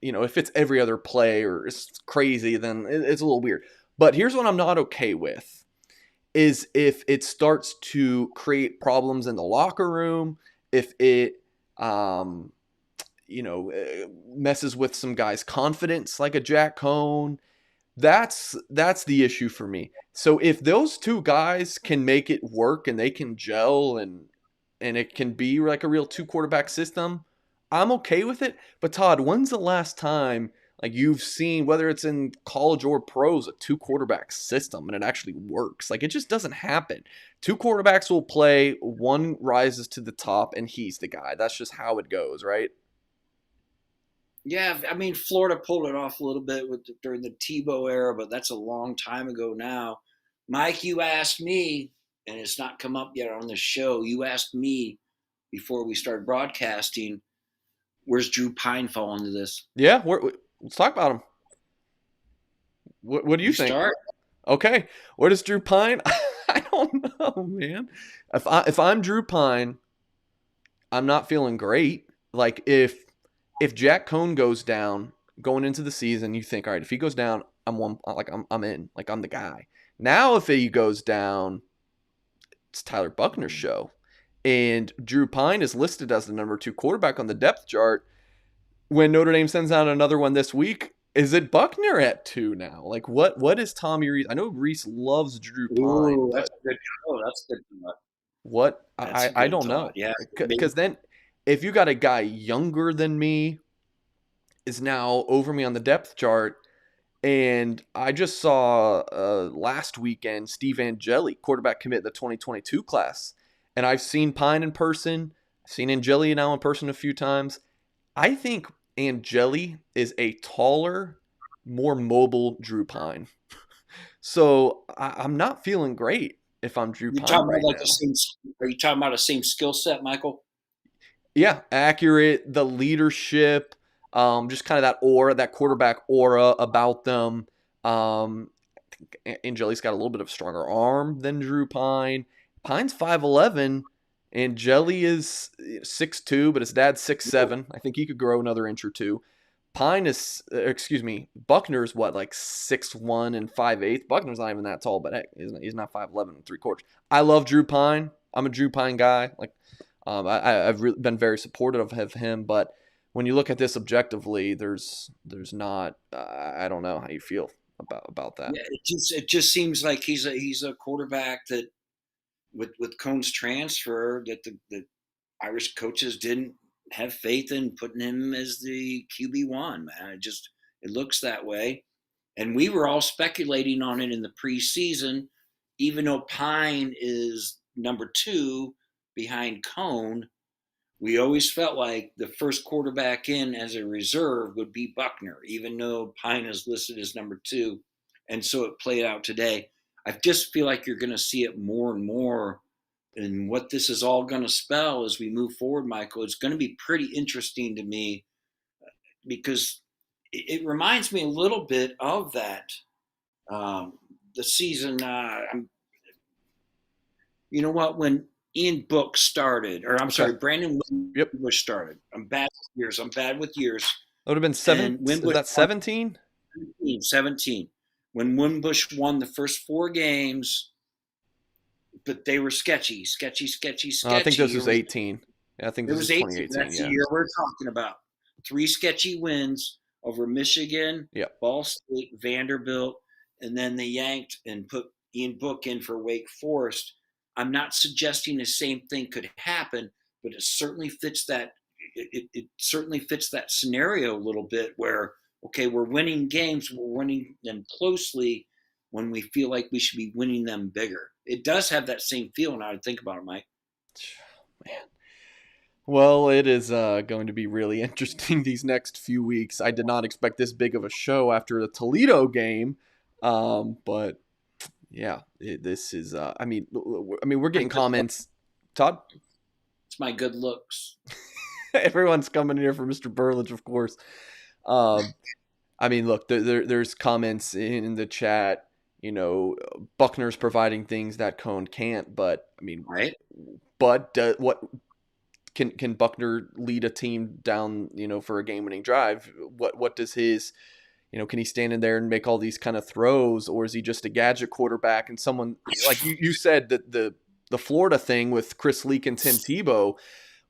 If it's every other play or it's crazy, then it's a little weird. But here's what I'm not okay with. Is if it starts to create problems in the locker room, if it, messes with some guys' confidence, like a Jack Cohn, that's the issue for me. So if those two guys can make it work and they can gel and it can be like a real 2 quarterback system, I'm okay with it. But Todd, when's the last time Like you've seen, whether it's in college or pros, a two quarterback system, and it actually works. Like it just doesn't happen. Two quarterbacks will play, one rises to the top, and he's the guy. That's just how it goes, right? Yeah, I mean, Florida pulled it off a little bit during the Tebow era, but that's a long time ago now. Mike, you asked me, and it's not come up yet on the show. You asked me before we started broadcasting, where's Drew Pine fall into this? Yeah, let's talk about him. What do you You think? start. Okay, where does Drew Pine? I don't know, man. If I'm Drew Pine, I'm not feeling great. Like if Jack Cohn goes down going into the season, you think, all right, if he goes down, I'm in. Like I'm the guy. Now if he goes down, it's Tyler Buckner's show. And Drew Pine is listed as the number 2 quarterback on the depth chart. When Notre Dame sends out another one this week, is it Buckner at 2 now? Like what is Tommy Rees? I know Rees loves Drew Pine, Ooh, that's but a good. Oh, that's a good thought. what That's a I good don't thought. know. Yeah, Because then if you got a guy younger than me is now over me on the depth chart, and I just saw last weekend Steve Angeli, quarterback commit in the 2022 class. And I've seen Pine in person. I've seen Angeli now in person a few times. I think Angeli is a taller, more mobile Drew Pine. So I'm not feeling great if I'm Drew you Pine talking about right like the now. same? Are you talking about the same skill set, Michael? Yeah, accurate, the leadership, just kind of that aura, that quarterback aura about them. Angeli's got a little bit of a stronger arm than Drew Pine. Pine's 5'11", and Jelly is 6'2", but his dad's 6'7". I think he could grow another inch or two. Buckner's what, like 6'1" and 5'8". Buckner's not even that tall, but heck, he's not 5'11" and 3/4. I love Drew Pine. I'm a Drew Pine guy. Like, I've really been very supportive of him, but when you look at this objectively, there's not. I don't know how you feel about that. Yeah, it just seems like he's a quarterback that with Cohn's transfer that the Irish coaches didn't have faith in putting him as the QB1. Man, it looks that way, and we were all speculating on it in the preseason, even though Pine is number 2 behind Cohn. We always felt like the first quarterback in as a reserve would be Buckner, even though Pine is listed as number 2. And so it played out today. I just feel like you're going to see it more and more. And what this is all going to spell as we move forward, Michael, it's going to be pretty interesting to me because it reminds me a little bit of that. The season, you know what, when Ian Book started, or I'm Okay. sorry, Brandon Yep. Wimbush started. I'm bad with years. That would have been And 7. Is Wimbush that won 17? 17. When Wimbush won the first 4 games, but they were I think sketchy. this was 18. Yeah, I think It this is was 18. 2018. That's the Yeah. year we're talking about. 3 sketchy wins over Michigan, Yep. Ball State, Vanderbilt, and then they yanked and put Ian Book in for Wake Forest. I'm not suggesting the same thing could happen, but it certainly fits that. It certainly fits that scenario a little bit where, okay, we're winning games, we're winning them closely when we feel like we should be winning them bigger. It does have that same feel now to think about it, Mike. Man. Well, it is going to be really interesting these next few weeks. I did not expect this big of a show after the Toledo game, but yeah, this is. We're getting comments. Todd, It's my good looks. everyone's coming here for Mr. Burlage, of course. Look, there's comments in the chat. Buckner's providing things that Cohn can't, but Right? what can Buckner lead a team down, for a game-winning drive? What does his, can he stand in there and make all these kind of throws, or is he just a gadget quarterback? And someone like you said that the Florida thing with Chris Leak and Tim Tebow,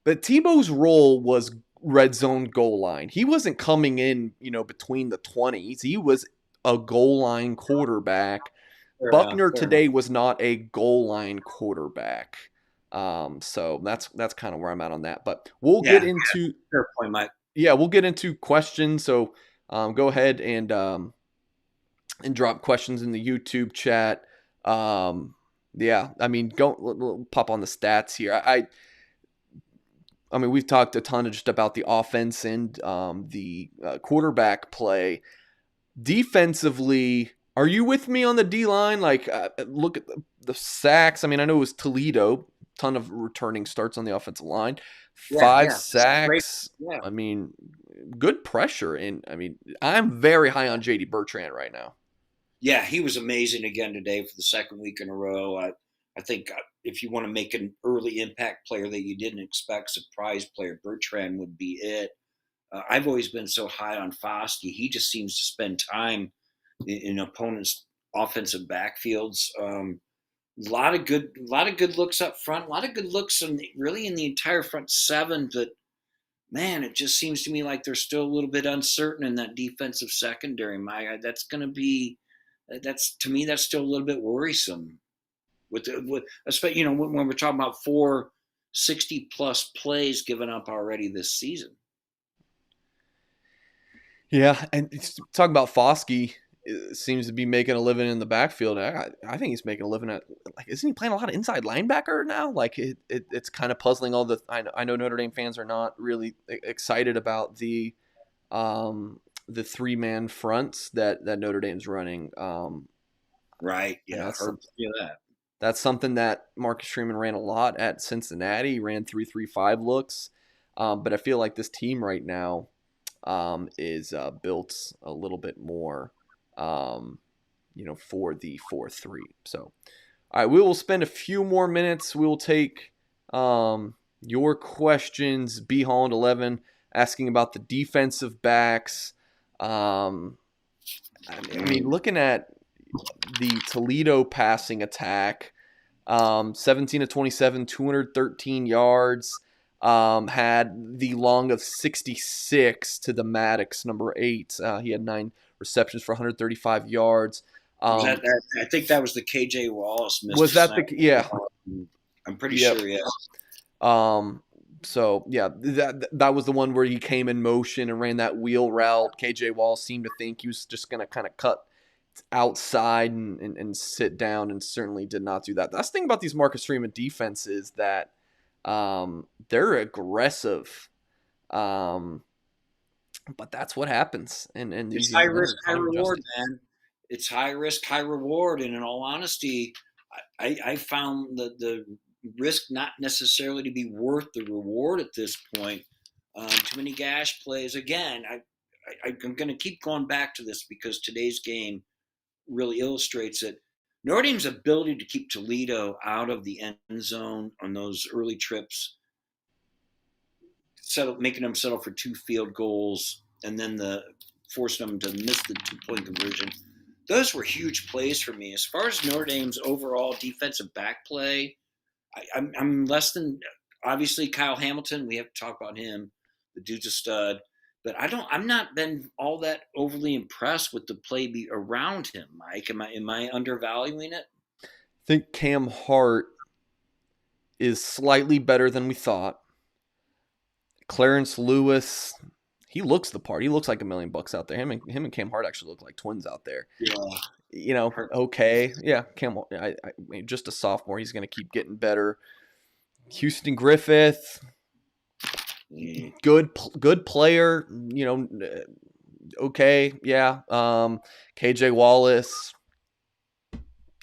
but Tebow's role was red zone goal line. He wasn't coming in, between the 20s. He was a goal line quarterback. Buckner today was not a goal line quarterback. So that's kind of where I'm at on that. But we'll get into fair point, Mike. we'll get into questions. So Go ahead and drop questions in the YouTube chat. Yeah, I mean, we'll pop on the stats here. I mean, we've talked a ton just about the offense and the quarterback play. Defensively, are you with me on the D line? Like, look at the sacks. I mean, I know it was Toledo, ton of returning starts on the offensive line, Yeah, 5 yeah. Great. sacks. Yeah. I mean, good pressure, and I mean, I'm very high on JD Bertrand right now. Yeah, he was amazing again today for the second week in a row. I think if you want to make an early impact player that you didn't expect, surprise player, Bertrand would be it. I've always been so high on Foskey. He just seems to spend time in opponents' offensive backfields. A lot of good looks up front. A lot of good looks really in the entire front seven. But man, it just seems to me like they're still a little bit uncertain in that defensive secondary. That's going to be that's to me that's still a little bit worrisome. With especially when we're talking about 460 plus plays given up already this season. Yeah, and talking about Foskey, seems to be making a living in the backfield. I think he's making a living at, like, isn't he playing a lot of inside linebacker now? Like, it's kind of puzzling. I know Notre Dame fans are not really excited about the 3-man fronts that Notre Dame's running. Right. Yeah. Heard that. That's something that Marcus Freeman ran a lot at Cincinnati. He ran 3-3-5 looks, but I feel like this team right now is built a little bit more, for the 4-3. So, all right, we will spend a few more minutes. We will take your questions. B Holland 11 asking about the defensive backs. I mean, looking at the Toledo passing attack, 17 of 27, 213 yards. Had the long of 66 to the Maddox, number 8. He had 9 receptions for 135 yards. I think that was the KJ Wallace. Was that the yeah? I'm pretty sure. Yeah. So yeah, that was the one where he came in motion and ran that wheel route. KJ Wallace seemed to think he was just going to kind of cut outside and sit down, and certainly did not do that. That's the thing about these Marcus Freeman defenses, that they're aggressive, but that's what happens. And it's high risk, high reward, man. It's high risk, high reward. And in all honesty, I found the risk not necessarily to be worth the reward at this point. Too many gash plays. Again, I'm going to keep going back to this because today's game really illustrates it. Notre Dame's ability to keep Toledo out of the end zone on those early trips, making them settle for 2 field goals, and then forcing them to miss the 2-point conversion. Those were huge plays for me. As far as Notre Dame's overall defensive back play, I'm less than, obviously, Kyle Hamilton. We have to talk about him. The dude's a stud. But I'm not been all that overly impressed with the play around him, Mike. Am I undervaluing it? I think Cam Hart is slightly better than we thought. Clarence Lewis, he looks the part. He looks like $1 million out there. Him and Cam Hart actually look like twins out there. Yeah. Okay. Yeah, Cam, I mean, just a sophomore. He's going to keep getting better. Houston Griffith, good player, okay, yeah. KJ Wallace,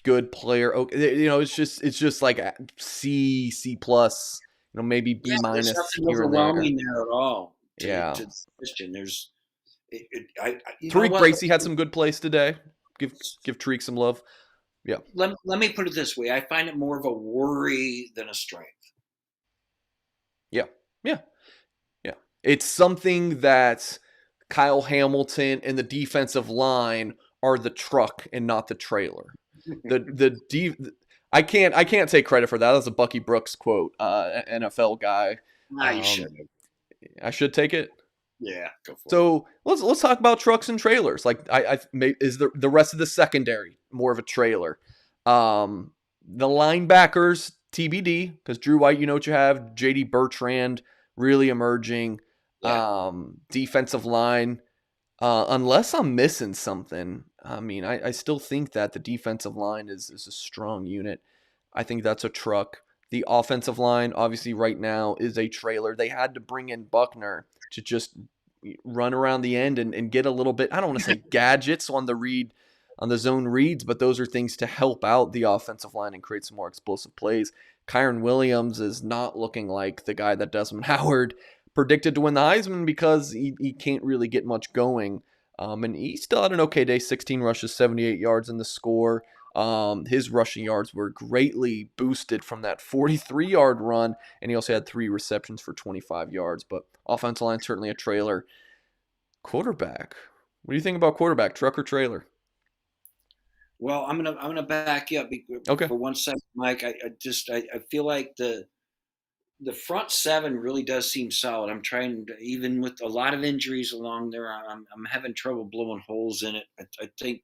good player. Okay, it's just like C plus, maybe B minus. There's nothing overwhelming there at all. To Christian, there's. Tariq Bracy had some good plays today. Give Tariq some love. Yeah. Let me put it this way: I find it more of a worry than a strength. Yeah. It's something that Kyle Hamilton and the defensive line are the truck and not the trailer. I can't take credit for that. That's a Bucky Brooks quote, NFL guy. You should. I should take it. Yeah, go for it. So let's talk about trucks and trailers. Like, is the rest of the secondary more of a trailer? The linebackers TBD, because Drew White, what you have. JD Bertrand really emerging. Yeah. Defensive line, Unless I'm missing something, I mean, I still think that the defensive line is a strong unit. I think that's a truck. The offensive line, obviously, right now is a trailer. They had to bring in Buckner to just run around the end and get a little bit, I don't want to say gadgets on the read, on the zone reads, but those are things to help out the offensive line and create some more explosive plays. Kyron Williams is not looking like the guy that Desmond Howard predicted to win the Heisman because he can't really get much going. And he still had an okay day, 16 rushes, 78 yards in the score. His rushing yards were greatly boosted from that 43-yard run, and he also had 3 receptions for 25 yards. But offensive line, certainly a trailer. Quarterback. What do you think about quarterback, truck or trailer? Well, I'm gonna back you up Okay. for 1 second, Mike. I feel like the front seven really does seem solid. I'm trying to, even with a lot of injuries along there, I'm having trouble blowing holes in it. I think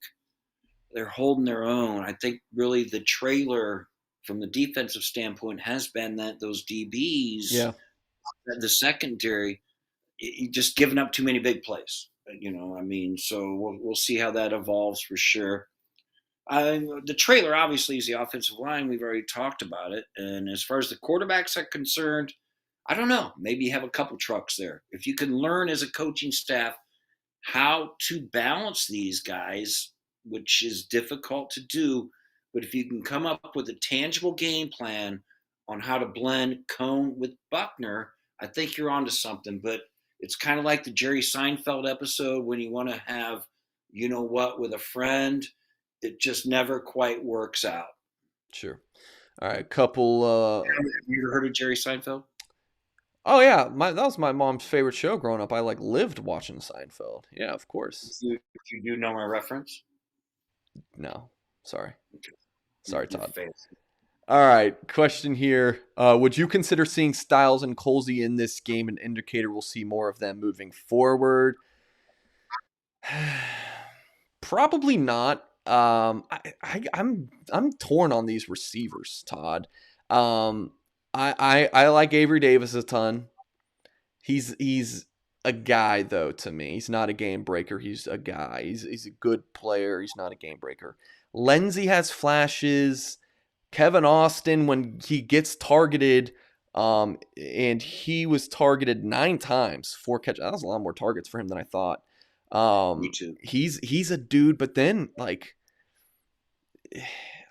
they're holding their own. I think really the trailer from the defensive standpoint has been that those DBs, Yeah, the secondary, just giving up too many big plays. I mean, so we'll see how that evolves for sure. The trailer obviously is the offensive line. We've already talked about it. And as far as the quarterbacks are concerned, I don't know. Maybe you have a couple trucks there. If you can learn as a coaching staff how to balance these guys, which is difficult to do, but if you can come up with a tangible game plan on how to blend Cone with Buckner, I think you're onto something. But it's kind of like the Jerry Seinfeld episode when you want to have, you know what, with a friend, it just never quite works out. sure. All right, couple. Have you ever heard of Jerry Seinfeld? Oh yeah, that was my mom's favorite show growing up. I like lived watching Seinfeld. Yeah, of course. If you do know my reference, No, sorry, sorry, you Todd. failed. All right, question here. Would you consider seeing Styles and Colsey in this game an indicator we'll see more of them moving forward? Probably not. I'm torn on these receivers, Todd. I like Avery Davis a ton. He's a guy though to me. He's not a game breaker. He's a guy. He's a good player. He's not a game breaker. Lenzy has flashes. Kevin Austin, when he gets targeted, and he was targeted 9 times, 4 catches. That was a lot more targets for him than I thought. Me too. He's a dude, but then like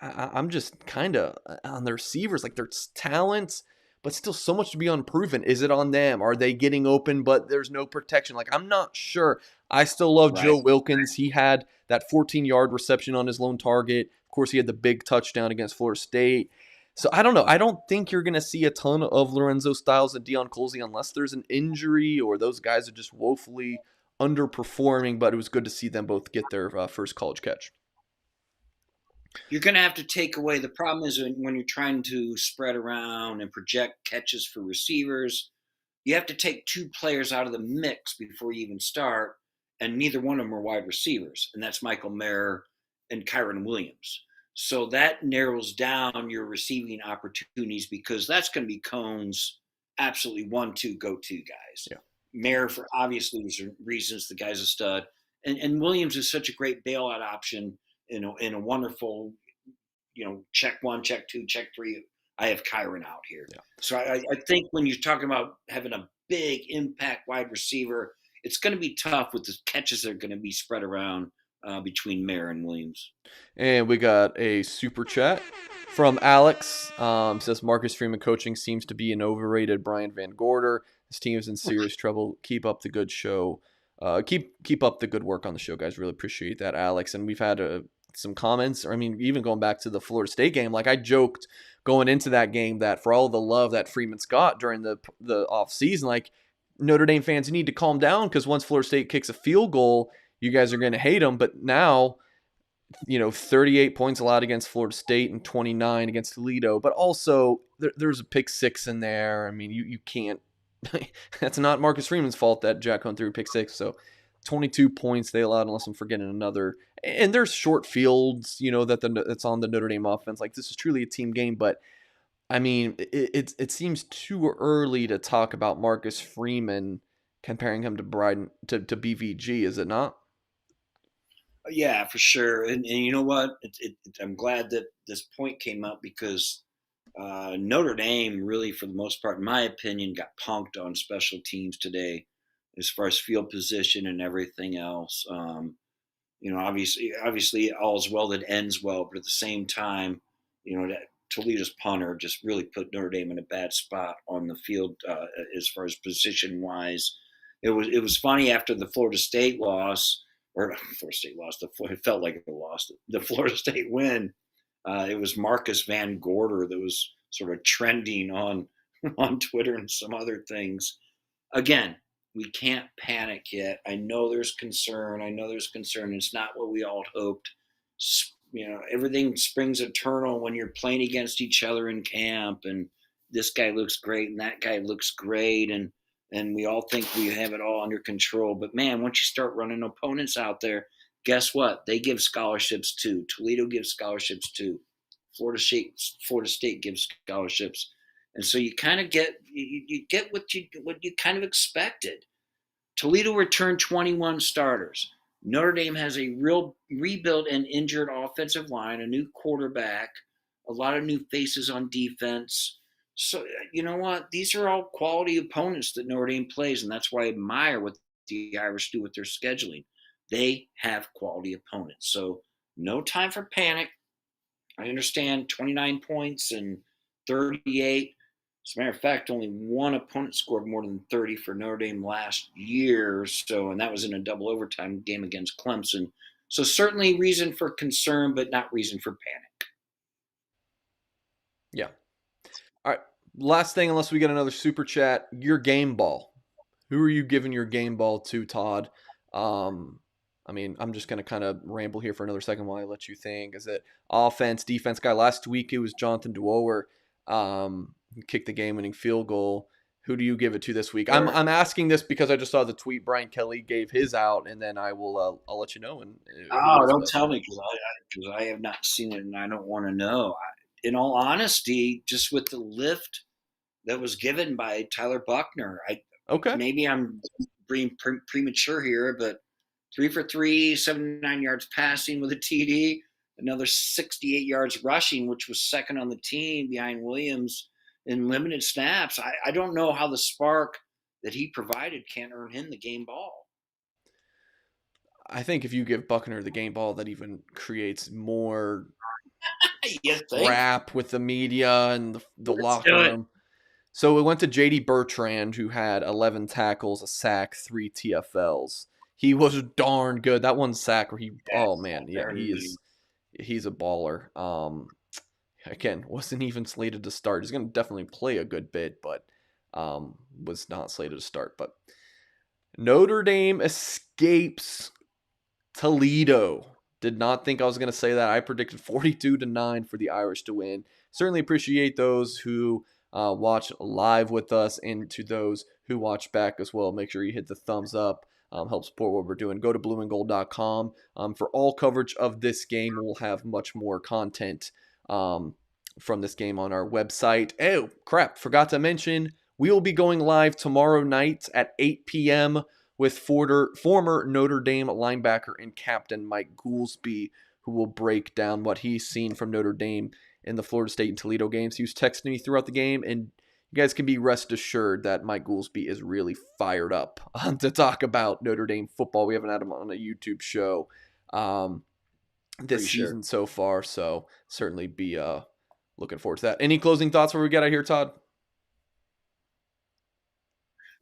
I'm just kind of on the receivers, like there's talent, but still so much to be unproven. Is it on them? Are they getting open, but there's no protection? Like I'm not sure. I still love Joe Right. Wilkins. He had that 14-yard reception on his lone target. Of course, he had the big touchdown against Florida State. So I don't know. I don't think you're going to see a ton of Lorenzo Styles and Deion Colsey unless there's an injury or those guys are just woefully underperforming. But it was good to see them both get their first college catch. You're going to have to take away the problem is when you're trying to spread around and project catches for receivers, you have to take 2 players out of the mix before you even start, and neither one of them are wide receivers, and that's Michael Mayer and Kyron Williams. So that narrows down your receiving opportunities because that's going to be Cone's absolutely 1-2 go-to guys. Yeah. Mayer, for obvious reasons, the guy's a stud, and Williams is such a great bailout option in a wonderful, check 1, check 2, check 3. I have Kyron out here. Yeah. So I think when you're talking about having a big impact wide receiver, it's going to be tough with the catches that are going to be spread around between Mayer and Williams. And we got a super chat from Alex. Says Marcus Freeman coaching seems to be an overrated Brian Van Gorder. His team is in serious trouble. Keep up the good show. Keep up the good work on the show, guys. Really appreciate that, Alex. And we've had some comments. I mean, even going back to the Florida State game, like I joked going into that game that for all the love that Freeman's got during the off season, like Notre Dame fans, you need to calm down because once Florida State kicks a field goal, you guys are going to hate them. But now, 38 points allowed against Florida State and 29 against Toledo. But also, there's a pick 6 in there. I mean, you can't. That's not Marcus Freeman's fault that Jack Hunt threw pick 6. So 22 points they allowed, unless I'm forgetting another. And there's short fields, that's on the Notre Dame offense. Like this is truly a team game. But I mean, it seems too early to talk about Marcus Freeman comparing him to Bryden to BVG, is it not? Yeah, for sure. And you know what? I'm glad that this point came up because Notre Dame really, for the most part, in my opinion, got punked on special teams today, as far as field position and everything else. Obviously, all's well that ends well, but at the same time, that Toledo's punter just really put Notre Dame in a bad spot on the field as far as position wise. It was funny after the Florida State loss, or Florida State loss. It felt like it lost. The Florida State win. It was Marcus Van Gorder that was sort of trending on on Twitter and some other things. Again, we can't panic yet. I know there's concern. It's not what we all hoped. Everything springs eternal when you're playing against each other in camp, and this guy looks great and that guy looks great, and we all think we have it all under control. But man, once you start running opponents out there, guess what? They give scholarships too. Toledo gives scholarships too. Florida State gives scholarships, and so you kind of get what you kind of expected. Toledo returned 21 starters. Notre Dame has a real rebuilt and injured offensive line, a new quarterback, a lot of new faces on defense. So you know what? These are all quality opponents that Notre Dame plays, and that's why I admire what the Irish do with their scheduling. They have quality opponents. So no time for panic. I understand 29 points and 38. As a matter of fact, only one opponent scored more than 30 for Notre Dame last year. So, and that was in a double overtime game against Clemson. So certainly reason for concern, but not reason for panic. Yeah. All right. Last thing, unless we get another super chat, your game ball. Who are you giving your game ball to, Todd? I'm just going to kind of ramble here for another second while I let you think. Is it offense, defense guy? Last week it was Jonathan Duower. Kicked the game-winning field goal. Who do you give it to this week? Sure. I'm asking this because I just saw the tweet Brian Kelly gave his out, and then I'll let you know. Don't tell me because I have not seen it and I don't want to know. In all honesty, just with the lift that was given by Tyler Buckner, Okay. maybe I'm being premature here, but 3 for 3, 79 yards passing with a TD, another 68 yards rushing, which was second on the team behind Williams in limited snaps. I don't know how the spark that he provided can't earn him the game ball. I think if you give Buckner the game ball, that even creates more crap with the media and the locker room. So it went to J.D. Bertrand, who had 11 tackles, a sack, 3 TFLs. He was darn good. That one sack where he's a baller. Again, wasn't even slated to start. He's going to definitely play a good bit, but was not slated to start. But Notre Dame escapes Toledo. Did not think I was going to say that. I predicted 42-9 for the Irish to win. Certainly appreciate those who watch live with us, and to those who watch back as well. Make sure you hit the thumbs up. Help support what we're doing. Go to blueandgold.com for all coverage of this game. We'll have much more content from this game on our website. Oh, crap. Forgot to mention, we will be going live tomorrow night at 8 p.m. with former Notre Dame linebacker and captain Mike Goolsby, who will break down what he's seen from Notre Dame in the Florida State and Toledo games. He was texting me throughout the game, and you guys can be rest assured that Mike Goolsby is really fired up to talk about Notre Dame football. We haven't had him on a YouTube show this season so far, so certainly be looking forward to that. Any closing thoughts before we get out of here, Todd?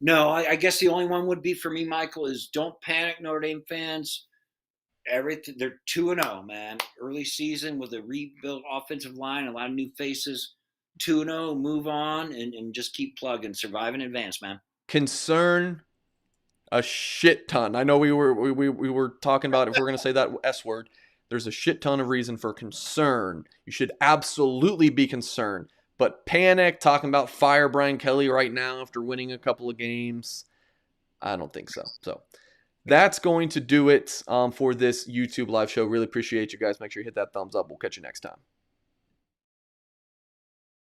No, I guess the only one would be for me, Michael, is don't panic, Notre Dame fans. Everything, they're 2-0, man. Early season with a rebuilt offensive line, a lot of new faces. 2-0, move on, and just keep plugging. Survive and advance, man. Concern a shit ton. I know we were talking about if we're going to say that S word. There's a shit ton of reason for concern. You should absolutely be concerned. But panic, talking about fire Brian Kelly right now after winning a couple of games, I don't think so. So that's going to do it for this YouTube live show. Really appreciate you guys. Make sure you hit that thumbs up. We'll catch you next time.